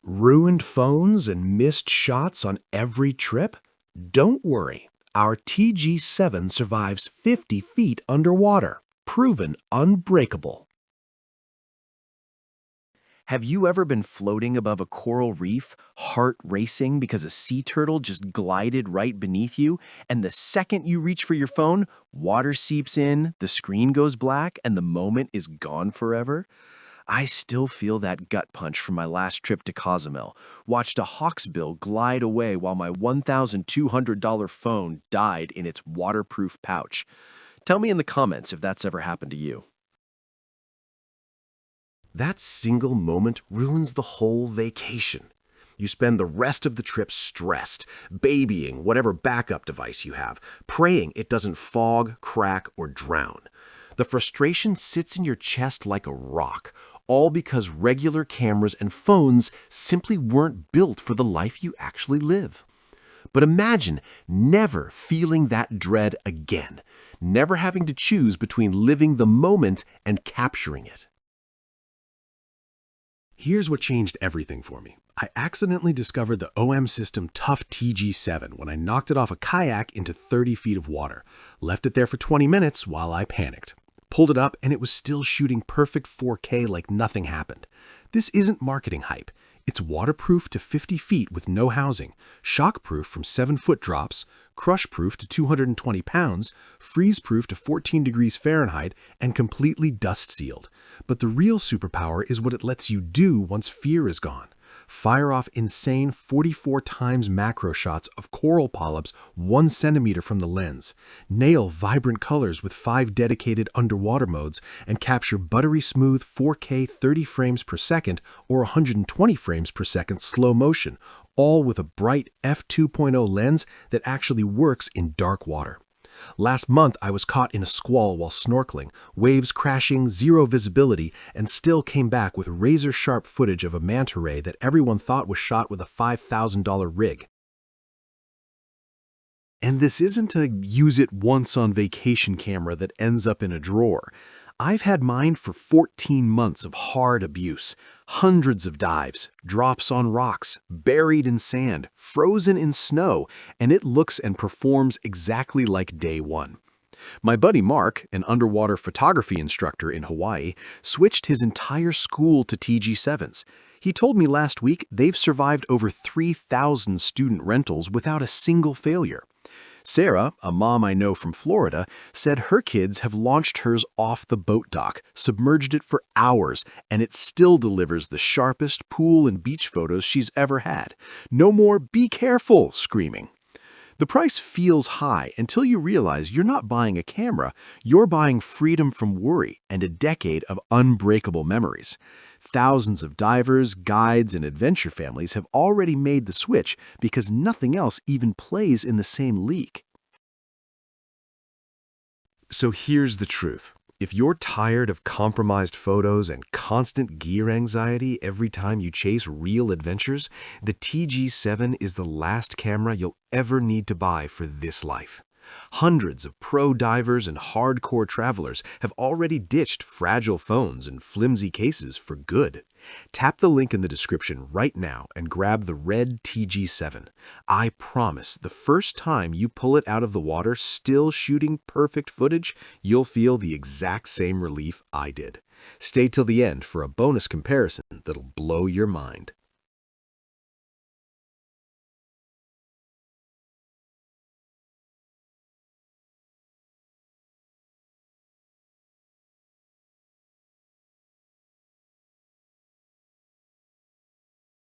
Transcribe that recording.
Ruined phones and missed shots on every trip? Don't worry. Our TG-7 survives 50 feet underwater, proven unbreakable. Have you ever been floating above a coral reef, heart racing because a sea turtle just glided right beneath you, and the second you reach for your phone, water seeps in, the screen goes black, and the moment is gone forever? I still feel that gut punch from my last trip to Cozumel. Watched a hawksbill glide away while my $1,200 phone died in its waterproof pouch. Tell me in the comments if that's ever happened to you. That single moment ruins the whole vacation. You spend the rest of the trip stressed, babying whatever backup device you have, praying it doesn't fog, crack, or drown. The frustration sits in your chest like a rock, all because regular cameras and phones simply weren't built for the life you actually live. But imagine never feeling that dread again, never having to choose between living the moment and capturing it. Here's what changed everything for me. I accidentally discovered the OM System Tough TG-7 when I knocked it off a kayak into 30 feet of water. Left it there for 20 minutes while I panicked. Pulled it up and it was still shooting perfect 4K like nothing happened. This isn't marketing hype. It's waterproof to 50 feet with no housing, shockproof from 7-foot drops, crushproof to 220 pounds, freeze-proof to 14 degrees Fahrenheit, and completely dust-sealed. But the real superpower is what it lets you do once fear is gone. Fire off insane 44 times macro shots of coral polyps 1 centimeter from the lens, nail vibrant colors with 5 dedicated underwater modes, and capture buttery smooth 4K 30 frames per second or 120 frames per second slow motion, all with a bright f2.0 lens that actually works in dark water. Last month, I was caught in a squall while snorkeling, waves crashing, zero visibility, and still came back with razor-sharp footage of a manta ray that everyone thought was shot with a $5,000 rig. And this isn't a use-it-once-on-vacation camera that ends up in a drawer. I've had mine for 14 months of hard abuse, hundreds of dives, drops on rocks, buried in sand, frozen in snow, and it looks and performs exactly like day one. My buddy Mark, an underwater photography instructor in Hawaii, switched his entire school to TG-7s. He told me last week they've survived over 3,000 student rentals without a single failure. Sarah, a mom I know from Florida, said her kids have launched hers off the boat dock, submerged it for hours, and it still delivers the sharpest pool and beach photos she's ever had. No more "be careful" screaming. The price feels high until you realize you're not buying a camera, you're buying freedom from worry and a decade of unbreakable memories. Thousands of divers, guides, and adventure families have already made the switch because nothing else even plays in the same league. So here's the truth. If you're tired of compromised photos and constant gear anxiety every time you chase real adventures, the TG-7 is the last camera you'll ever need to buy for this life. Hundreds of pro divers and hardcore travelers have already ditched fragile phones and flimsy cases for good. Tap the link in the description right now and grab the red TG-7. I promise the first time you pull it out of the water still shooting perfect footage, you'll feel the exact same relief I did. Stay till the end for a bonus comparison that'll blow your mind.